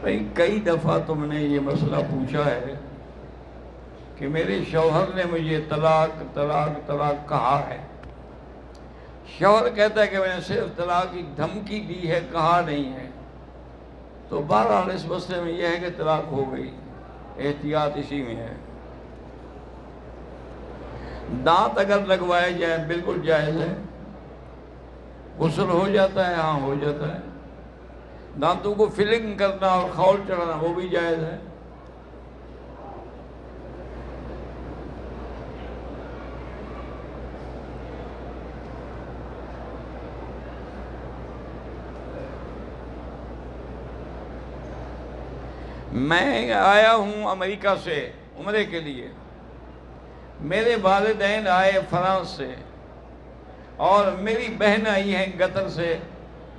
بھائی کئی دفعہ تم نے یہ مسئلہ پوچھا ہے کہ میرے شوہر نے مجھے طلاق طلاق طلاق کہا ہے. شوہر کہتا ہے کہ میں نے صرف طلاق کی دھمکی دی ہے، کہا نہیں ہے. تو بہرحال اس مسئلے میں یہ ہے کہ طلاق ہو گئی، احتیاط اسی میں ہے. دانت اگر لگوائے جائیں بالکل جائز ہے. غسل ہو جاتا ہے، ہاں ہو جاتا ہے. دانتوں کو فلنگ کرنا اور خول چڑھانا وہ بھی جائز ہے. میں آیا ہوں امریکہ سے عمرے کے لیے. میرے والدین آئے فرانس سے اور میری بہن آئی ہیں قطر سے.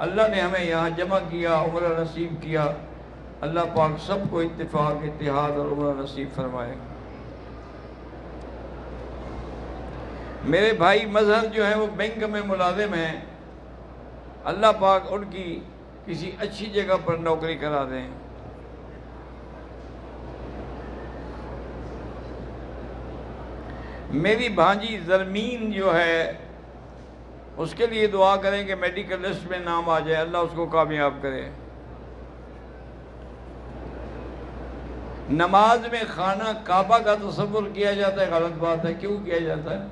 اللہ نے ہمیں یہاں جمع کیا، عمرہ نصیب کیا. اللہ پاک سب کو اتفاق، اتحاد اور عمرہ نصیب فرمائے. میرے بھائی مظہر جو ہیں وہ بینک میں ملازم ہیں. اللہ پاک ان کی کسی اچھی جگہ پر نوکری کرا دیں. میری بھانجی زرمین جو ہے اس کے لیے دعا کریں کہ میڈیکل لسٹ میں نام آ جائے، اللہ اس کو کامیاب کرے. نماز میں خانہ کعبہ کا تصور کیا جاتا ہے، غلط بات ہے. کیوں کیا جاتا ہے؟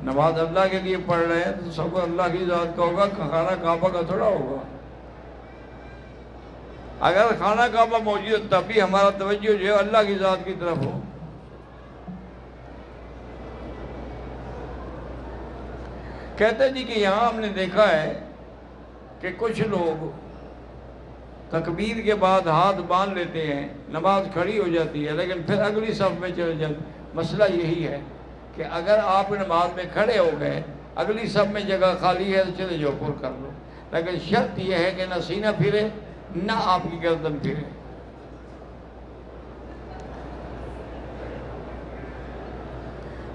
نماز اللہ کے لیے پڑھ رہے ہیں تو تصور اللہ کی ذات کا ہوگا، خانہ کعبہ کا تھوڑا ہوگا. اگر خانہ کعبہ موجود تب بھی ہمارا توجہ جو ہے اللہ کی ذات کی طرف ہو. کہتے جی کہ یہاں ہم نے دیکھا ہے کہ کچھ لوگ تکبیر کے بعد ہاتھ باندھ لیتے ہیں، نماز کھڑی ہو جاتی ہے لیکن پھر اگلی صف میں چلے جاتے. مسئلہ یہی ہے کہ اگر آپ نماز میں کھڑے ہو گئے، اگلی صف میں جگہ خالی ہے تو چلے جاؤ، پر کر لو. لیکن شرط یہ ہے کہ نہ سینہ پھرے نہ آپ کی گردن پھرے.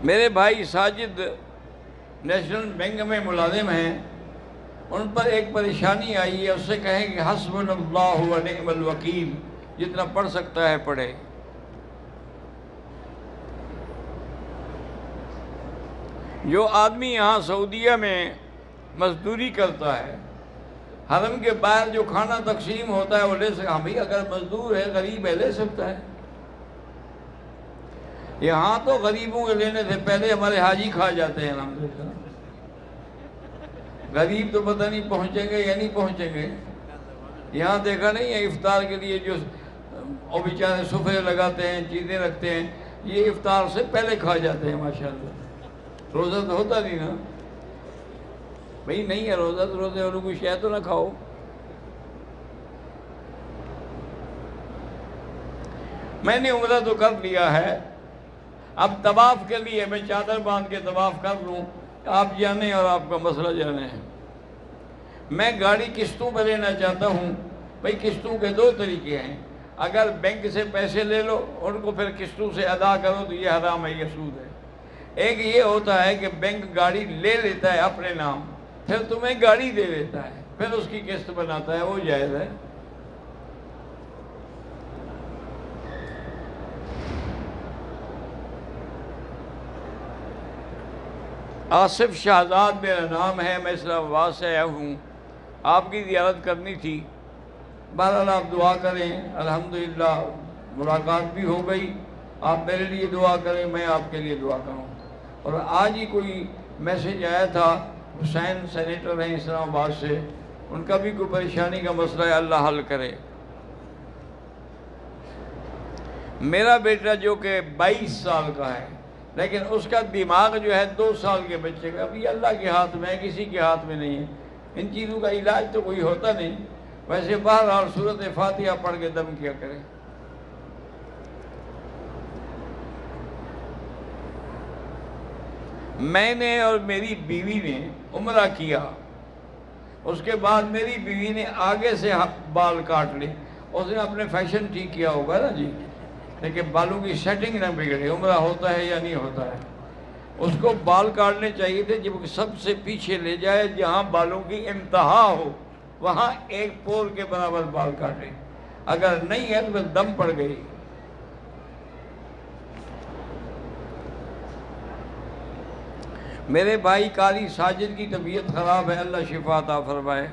میرے بھائی ساجد نیشنل بینک میں ملازم ہیں. ان پر ایک پریشانی آئی ہے، اس سے کہیں کہ حسبنا اللہ و نعم الوکیل، جتنا پڑھ سکتا ہے پڑھے. جو آدمی یہاں سعودیہ میں مزدوری کرتا ہے، حرم کے باہر جو کھانا تقسیم ہوتا ہے وہ لے سکتا. ہم بھی اگر مزدور ہے، غریب ہے، لے سکتا ہے. یہاں تو غریبوں کے لینے سے پہلے ہمارے حاجی کھا جاتے ہیں الحمدللہ. غریب تو پتہ نہیں پہنچیں گے یا نہیں پہنچیں گے. یہاں دیکھا نہیں ہے افطار کے لیے جو اور بیچارے سفرے لگاتے ہیں، چیزیں رکھتے ہیں، یہ افطار سے پہلے کھا جاتے ہیں ماشاءاللہ. روزہ تو ہوتا نہیں نا بھئی، نہیں ہے روزہ تو روزے والوں کو شاید تو نہ کھاؤ. میں نے عمرہ تو کر لیا ہے، اب طواف کے لیے میں چادر باندھ کے طواف کر لوں، آپ جانیں اور آپ کا مسئلہ جانیں. میں گاڑی قسطوں پہ لینا چاہتا ہوں. بھئی قسطوں کے دو طریقے ہیں. اگر بینک سے پیسے لے لو، ان کو پھر قسطوں سے ادا کرو تو یہ حرام ہے، یہ سود ہے. ایک یہ ہوتا ہے کہ بینک گاڑی لے لیتا ہے اپنے نام، پھر تمہیں گاڑی دے دیتا ہے، پھر اس کی قسط بناتا ہے، وہ جائز ہے. آصف شہزاد میرا نام ہے، میں اسلام آباد سے آیا ہوں. آپ کی زیارت کرنی تھی. بہرحال آپ دعا کریں. الحمدللہ ملاقات بھی ہو گئی. آپ میرے لیے دعا کریں، میں آپ کے لیے دعا کروں. اور آج ہی کوئی میسیج آیا تھا، حسین سینیٹر ہیں اسلام آباد سے، ان کا بھی کوئی پریشانی کا مسئلہ ہے، اللہ حل کرے. میرا بیٹا جو کہ 22 سال کا ہے لیکن اس کا دماغ جو ہے 2 سال کے بچے کا. اب یہ اللہ کے ہاتھ میں ہے، کسی کے ہاتھ میں نہیں ہے. ان چیزوں کا علاج تو کوئی ہوتا نہیں. ویسے بہرحال سورۃ فاتحہ پڑھ کے دم کیا کریں. میں نے اور میری بیوی نے عمرہ کیا، اس کے بعد میری بیوی نے آگے سے بال کاٹ لی. اس نے اپنے فیشن ٹھیک کیا ہوگا نا جی، لیکن بالوں کی سیٹنگ نہ بگڑے. عمرہ ہوتا ہے یا نہیں ہوتا ہے. اس کو بال کاٹنے چاہیے تھے جب سب سے پیچھے لے جائے، جہاں بالوں کی انتہا ہو وہاں ایک پور کے برابر بال کاٹے. اگر نہیں ہے تو پھر دم پڑ گئی۔ میرے بھائی قاری ساجد کی طبیعت خراب ہے، اللہ شفا عطا فرمائے۔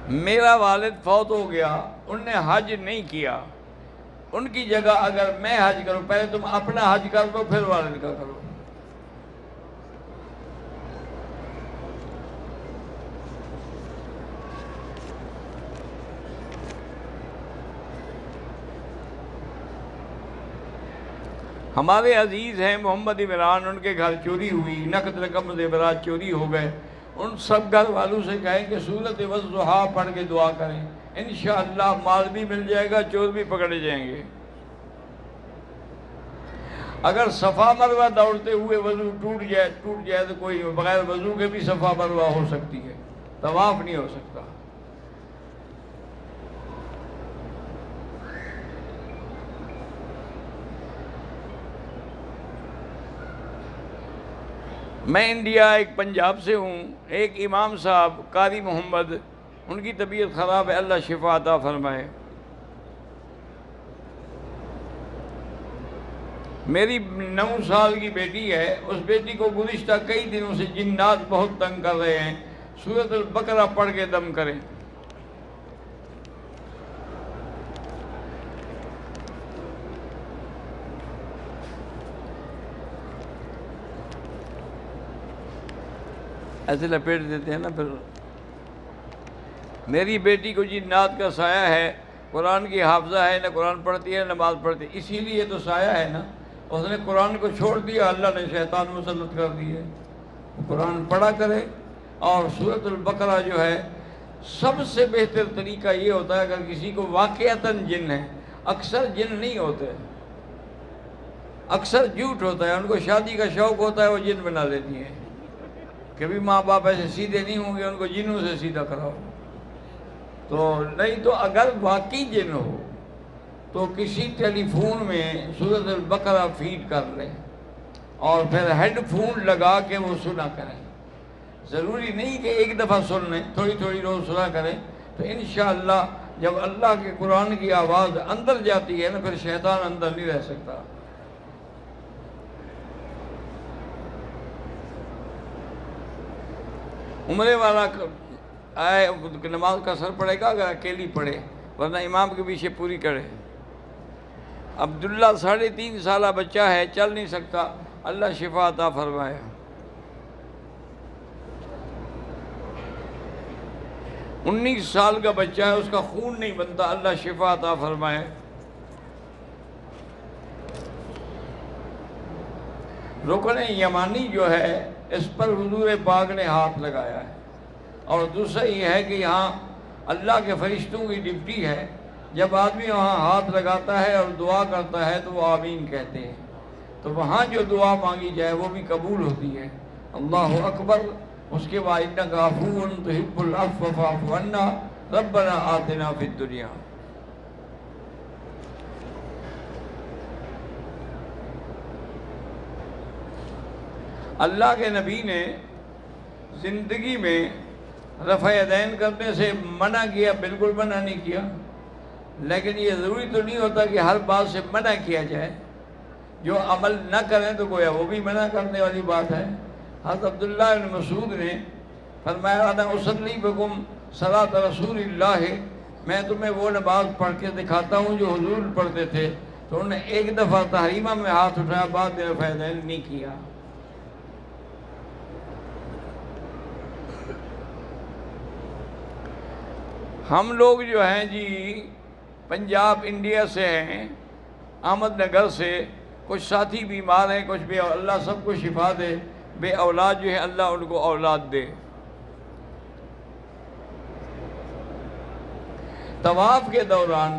میرا والد فوت ہو گیا، ان نے حج نہیں کیا، ان کی جگہ اگر میں حج کروں، پہلے تم اپنا حج کر دو پھر والد کا کرو۔ ہمارے عزیز ہیں محمد عمران، ان کے گھر چوری ہوئی، نقد رقم زیورات چوری ہو گئے، ان سب گھر والوں سے کہیں کہ سورۃ والضحیٰ پڑھ کے دعا کریں، انشاءاللہ مال بھی مل جائے گا، چور بھی پکڑے جائیں گے۔ اگر صفا مروہ دوڑتے ہوئے وضو ٹوٹ جائے تو کوئی بغیر وضو کے بھی صفا مروہ ہو سکتی ہے، طواف نہیں ہو سکتا۔ میں انڈیا ایک پنجاب سے ہوں، ایک امام صاحب قاری محمد، ان کی طبیعت خراب ہے، اللہ شفا عطا فرمائے۔ میری 9 سال کی بیٹی ہے، اس بیٹی کو گزشتہ کئی دنوں سے جنات بہت تنگ کر رہے ہیں، سورۃ البقرہ پڑھ کے دم کریں۔ ایسے لپیٹ دیتے ہیں نا پھر۔ میری بیٹی کو جنات کا سایہ ہے، قرآن کی حافظہ ہے، نہ قرآن پڑھتی ہے نہ نماز پڑھتی ہے، اسی لیے تو سایہ ہے نا، اس نے قرآن کو چھوڑ دیا، اللہ نے شیطان مسلط کر دی ہے۔ قرآن پڑھا کرے، اور سورۃ البقرہ جو ہے سب سے بہتر طریقہ یہ ہوتا ہے اگر کسی کو واقعتاً جن ہے، اکثر جن نہیں ہوتے، اکثر جھوٹ ہوتا ہے، ان کو شادی کا شوق ہوتا ہے، وہ جن بنا لیتی ہیں، کبھی ماں باپ ایسے سیدھے نہیں ہوں گے، ان کو جنوں سے سیدھا کراؤ۔ تو نہیں تو اگر واقعی جن ہو تو کسی ٹیلی فون میں سورۃ البقرہ فیڈ کر لیں اور پھر ہیڈ فون لگا کے وہ سنا کریں، ضروری نہیں کہ ایک دفعہ سن لیں، تھوڑی تھوڑی روز سنا کریں، تو انشاءاللہ جب اللہ کے قرآن کی آواز اندر جاتی ہے نا، پھر شیطان اندر نہیں رہ سکتا۔ عمرے والا آئے نماز کا سر پڑے گا اگر اکیلی پڑھے، ورنہ امام کے پیچھے پوری کرے۔ عبداللہ 3.5 سالہ بچہ ہے، چل نہیں سکتا، اللہ شفا عطا فرمائے۔ 19 سال کا بچہ ہے، اس کا خون نہیں بنتا، اللہ شفا عطا فرمائے۔ رکن یمانی جو ہے اس پر حضور پاک نے ہاتھ لگایا ہے، اور دوسرا یہ ہے کہ یہاں اللہ کے فرشتوں کی ڈیوٹی ہے، جب آدمی وہاں ہاتھ لگاتا ہے اور دعا کرتا ہے تو وہ آمین کہتے ہیں، تو وہاں جو دعا مانگی جائے وہ بھی قبول ہوتی ہے۔ اللہ اکبر، اس کے بعد انک عفو تحب العفو فاعف عنا ربنا آتنا فی الدنیا۔ اللہ کے نبی نے زندگی میں رفع یدین کرنے سے منع کیا، بالکل منع نہیں کیا، لیکن یہ ضروری تو نہیں ہوتا کہ ہر بات سے منع کیا جائے، جو عمل نہ کریں تو گویا وہ بھی منع کرنے والی بات ہے۔ حضرت عبداللہ بن مسعود نے فرمایا انا اصلی بکم صلاۃ رسول اللہ، میں تمہیں وہ نماز پڑھ کے دکھاتا ہوں جو حضور پڑھتے تھے، تو انہوں نے ایک دفعہ تحریمہ میں ہاتھ اٹھایا، بعد میں رفع یدین نہیں کیا۔ ہم لوگ جو ہیں جی پنجاب انڈیا سے ہیں، احمد نگر سے، کچھ ساتھی بیمار ہیں، کچھ بھی، اللہ سب کو شفا دے، بے اولاد جو ہے اللہ ان کو اولاد دے۔ طواف کے دوران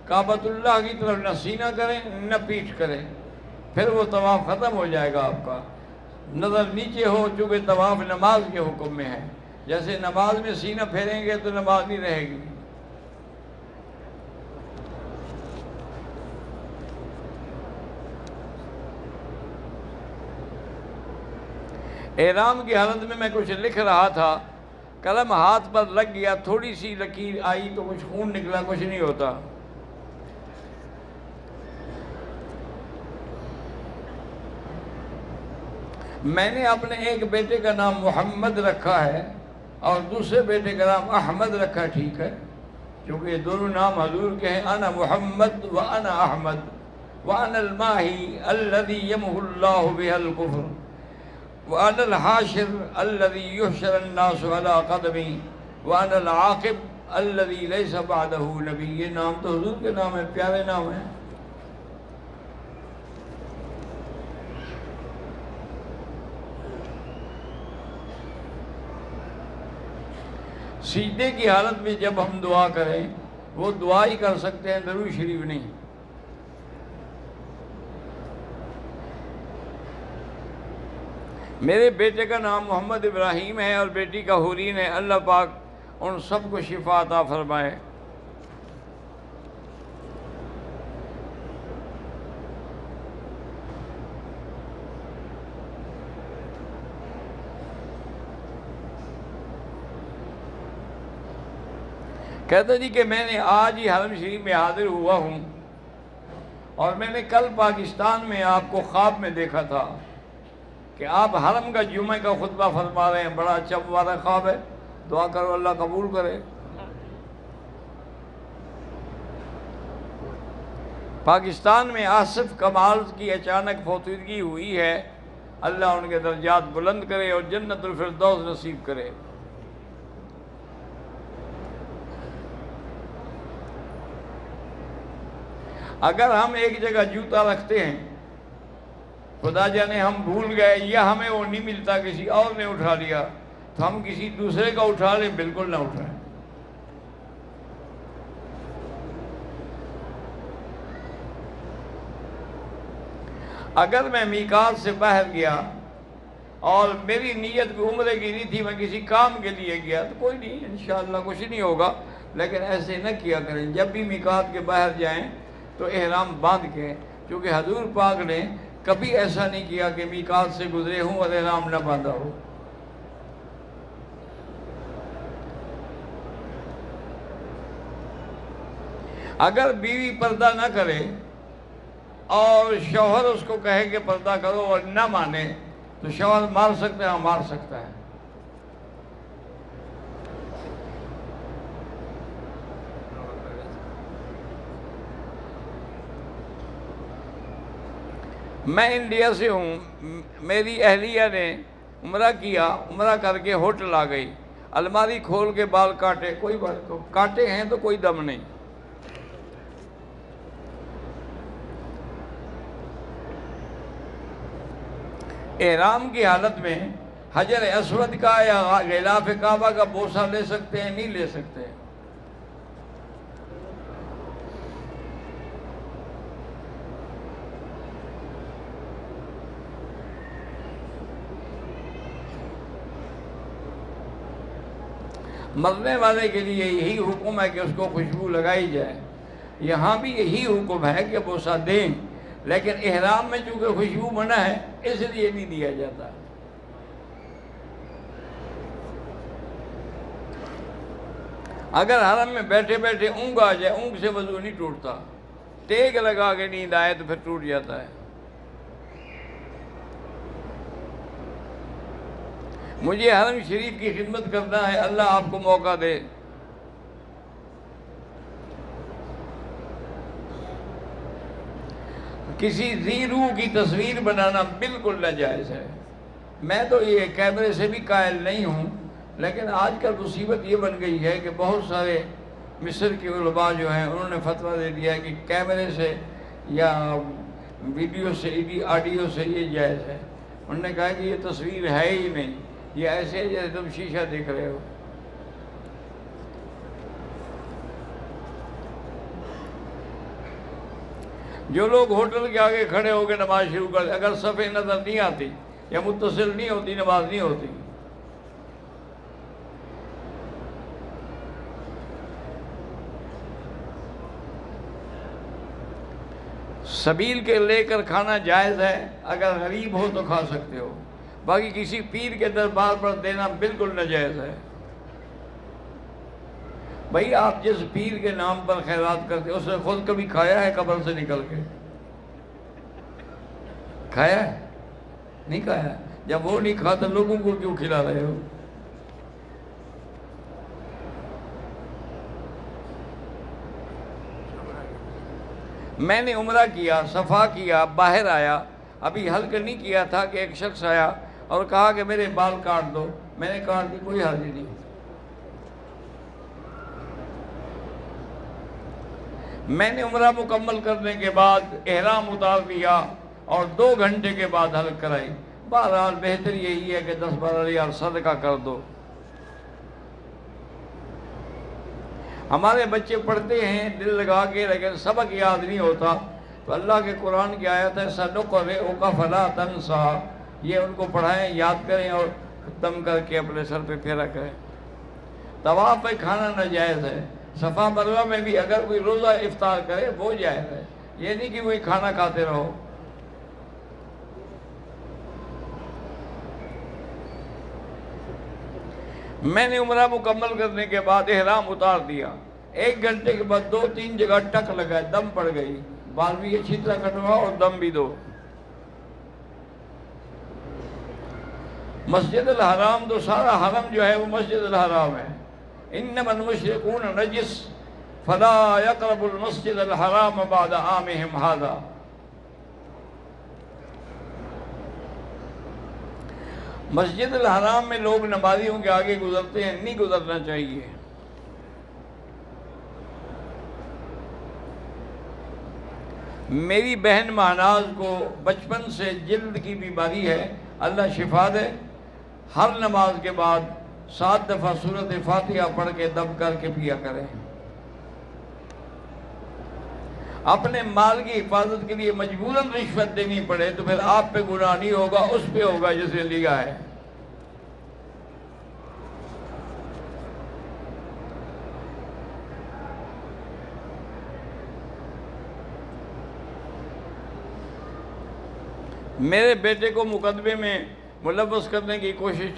کعبۃ اللہ کی طرف نہ سینہ کریں نہ پیٹھ کریں، پھر وہ طواف ختم ہو جائے گا آپ کا۔ نظر نیچے ہو، چونکہ طواف نماز کے حکم میں ہے، جیسے نماز میں سینہ پھیریں گے تو نماز نہیں رہے گی۔ احرام کی حالت میں کچھ لکھ رہا تھا، قلم ہاتھ پر لگ گیا، تھوڑی سی لکیر آئی تو کچھ خون نکلا، کچھ نہیں ہوتا۔ میں نے اپنے ایک بیٹے کا نام محمد رکھا ہے اور دوسرے بیٹے کا نام احمد رکھا، ٹھیک ہے، کیونکہ یہ دونوں نام حضور کے ہیں، انا محمد و انا احمد وانا الماہی الذی یمحو اللہ بہ الکفر وانا الحاشر الذی یحشر الناس علی قدمی وانا العاقب الذی لیس بعدہ نبی۔ یہ نام تو حضور کے نام ہے، پیارے نام ہیں۔ سجدے کی حالت میں جب ہم دعا کریں، وہ دعا ہی کر سکتے ہیں، درود شریف نہیں۔ میرے بیٹے کا نام محمد ابراہیم ہے اور بیٹی کا حورین ہے، اللہ پاک ان سب کو شفا عطا فرمائے۔ کہتا جی کہ میں نے آج ہی حرم شریف میں حاضر ہوا ہوں اور میں نے کل پاکستان میں آپ کو خواب میں دیکھا تھا کہ آپ حرم کا جمعہ کا خطبہ فرما رہے ہیں، بڑا اچھا مبارک خواب ہے، دعا کرو اللہ قبول کرے۔ پاکستان میں آصف کمال کی اچانک فوتگی ہوئی ہے، اللہ ان کے درجات بلند کرے اور جنت الفردوس نصیب کرے۔ اگر ہم ایک جگہ جوتا رکھتے ہیں، خدا جانے ہم بھول گئے یا ہمیں وہ نہیں ملتا، کسی اور نے اٹھا لیا، تو ہم کسی دوسرے کا اٹھا لیں، بالکل نہ اٹھائیں۔ اگر میں میقات سے باہر گیا اور میری نیت بھی عمرے کی نہیں تھی، میں کسی کام کے لیے گیا، تو کوئی نہیں، انشاءاللہ کچھ نہیں ہوگا، لیکن ایسے نہ کیا کریں۔ جب بھی میقات کے باہر جائیں تو احرام باندھ کے، کیونکہ حضور پاک نے کبھی ایسا نہیں کیا کہ میقات سے گزرے ہوں اور احرام نہ باندھا ہو۔ اگر بیوی پردہ نہ کرے اور شوہر اس کو کہے کہ پردہ کرو اور نہ مانے تو شوہر مار سکتا ہے؟ مار سکتا ہے۔ میں انڈیا سے ہوں، میری اہلیہ نے عمرہ کیا، عمرہ کر کے ہوٹل آ گئی، الماری کھول کے بال کاٹے، کوئی بات کاٹے ہیں تو کوئی دم نہیں۔ احرام کی حالت میں حجر اسود کا یا غلاف کعبہ کا بوسہ لے سکتے ہیں؟ نہیں لے سکتے۔ مرنے والے کے لیے یہی حکم ہے کہ اس کو خوشبو لگائی جائے، یہاں بھی یہی حکم ہے کہ بوسہ دیں، لیکن احرام میں چونکہ خوشبو منع ہے اس لیے نہیں دیا جاتا۔ اگر حرم میں بیٹھے بیٹھے اونگ آ جائے، اونگ سے وضو نہیں ٹوٹتا، ٹیک لگا کے نیند آئے تو پھر ٹوٹ جاتا ہے۔ مجھے حرم شریف کی خدمت کرنا ہے، اللہ آپ کو موقع دے۔ کسی ذی روح کی تصویر بنانا بالکل ناجائز ہے۔ میں تو یہ کیمرے سے بھی قائل نہیں ہوں، لیکن آج کل مصیبت یہ بن گئی ہے کہ بہت سارے مصر کے علماء جو ہیں انہوں نے فتویٰ دے دیا ہے کہ کیمرے سے یا ویڈیو سے آڈیو سے یہ جائز ہے۔ انہوں نے کہا کہ یہ تصویر ہے ہی نہیں، یہ ایسے ہے جیسے تم شیشہ دیکھ رہے ہو۔ جو لوگ ہوٹل کے آگے کھڑے ہو کے نماز شروع کرتے، اگر صفیں نظر نہیں آتی یا متصل نہیں ہوتی، نماز نہیں ہوتی۔ سبیل کے لے کر کھانا جائز ہے، اگر غریب ہو تو کھا سکتے ہو۔ باقی کسی پیر کے دربار پر دینا بالکل ناجائز ہے۔ بھائی آپ جس پیر کے نام پر خیرات کرتے اس نے خود کبھی کھایا ہے قبر سے نکل کے؟ کھایا ہے؟ نہیں کھایا۔ جب وہ نہیں کھاتا لوگوں کو کیوں کھلا رہے ہو؟ میں نے عمرہ کیا، صفا کیا، باہر آیا، ابھی حلق نہیں کیا تھا کہ ایک شخص آیا اور کہا کہ میرے بال کاٹ دو۔ میں نے کاٹ دی، کوئی حرج نہیں۔ میں نے عمرہ مکمل کرنے کے بعد احرام اتار دیا اور 2 گھنٹے کے بعد حلق کرائی۔ بہرحال بہتر یہی ہے کہ 10-12 ریال صدقہ کر دو۔ ہمارے بچے پڑھتے ہیں دل لگا کے، لیکن سبق یاد نہیں ہوتا، تو اللہ کے قرآن کی آیت ہے سَنُقْرِئُكَ فَلَا تَنْسَىٰ، یہ ان کو پڑھائیں، یاد کریں اور ختم کر کے اپنے سر پہ پھیرا کریں۔ طواف پہ کھانا ناجائز ہے۔ صفا مروہ میں بھی اگر کوئی روزہ افطار کرے وہ جائز ہے، یہ نہیں کہ وہی کھانا کھاتے رہو۔ میں نے عمرہ مکمل کرنے کے بعد احرام اتار دیا، 1 گھنٹے کے بعد 2-3 جگہ ٹک لگا، دم پڑ گئی، بال بھی اچھی طرح کٹواؤ اور دم بھی دو۔ مسجد الحرام تو سارا حرم جو ہے وہ مسجد الحرام ہے۔ انما المشركون نجس فلا يقربوا المسجد الحرام بعد عامهم هذا۔ مسجد الحرام میں لوگ نمازیوں کے آگے گزرتے ہیں، نہیں گزرنا چاہیے۔ میری بہن مہناز کو بچپن سے جلد کی بیماری ہے، اللہ شفا دے۔ ہر نماز کے بعد 7 دفعہ سورۃ فاتحہ پڑھ کے دم کر کے پیا کریں۔ اپنے مال کی حفاظت کے لیے مجبوراً رشوت دینی پڑے تو پھر آپ پہ گناہ نہیں ہوگا، اس پہ ہوگا جس نے لیا ہے۔ میرے بیٹے کو مقدمے میں ملوث کرنے کی کوشش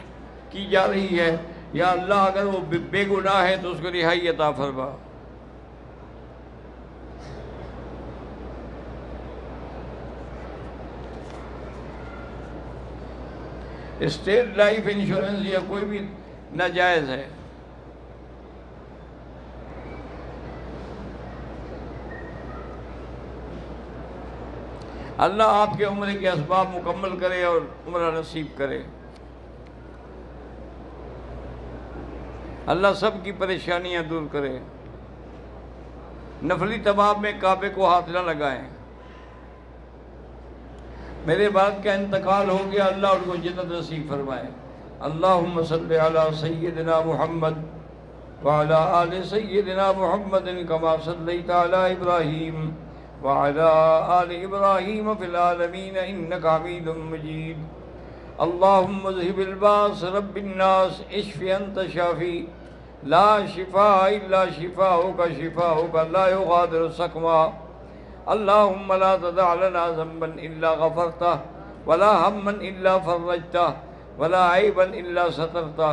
کی جا رہی ہے، یا اللہ اگر وہ بے گناہ ہے تو اس کو رہائی عطا فرما۔ اسٹیٹ لائف انشورنس یا کوئی بھی ناجائز ہے۔ اللہ آپ کے عمرے کے اسباب مکمل کرے اور عمرہ نصیب کرے۔ اللہ سب کی پریشانیاں دور کرے۔ نفلی طواف میں کعبے کو ہاتھ نہ لگائیں۔ میرے والد کا انتقال ہو گیا، اللہ ان کو جنت نصیب فرمائے۔ اللہم صلی علی سیدنا محمد وعلی آل سیدنا محمد کما صلیت علی ابراہیم وعلی آل ابراہیم فی العالمین انک حمید مجید۔ اللہم اذہب الباس رب الناس اشف انت شافی لا شفاء الا شفاؤک شفاؤک لا یغادر سقما۔ اللہم لا تدع لنا ذنبا الا غفرتہ ولا ہما الا فرجتہ ولا عیبا الا سترتہ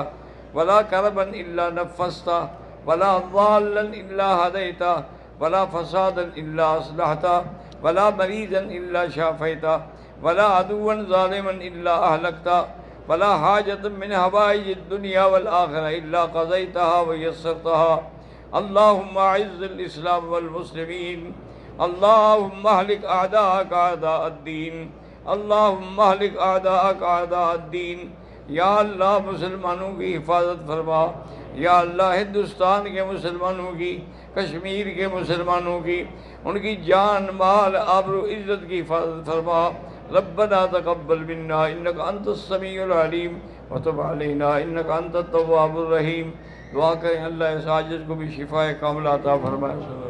ولا کربا الا نفستہ ولا ضالا الا ہدیتہ ولا فسادا الا اصلحتہ ولا مریضا الا شافیتہ ولا عدوا ظالما الا اہلکتہ ولا حاجة من حوائج الدنیا والآخرہ الا قضیتها ویسرتها۔ اللہم اعز الاسلام والمسلمین، اللہم اہلک اعداءک اعداء الدین، اللہم اہلک اعداءک اعداء الدین۔ یا اللہ مسلمانوں کی حفاظت فرما، یا اللہ ہندوستان کے مسلمانوں کی، کشمیر کے مسلمانوں کی، ان کی جان مال آبرو عزت کی حفاظت فرما۔ ربنا تقبل منا انک انت السمیع العلیم وتب علینا انک انت التواب الرحیم۔ دعا کریں اللہ اس عاجز کو بھی شفاء کاملہ عطا فرمائے۔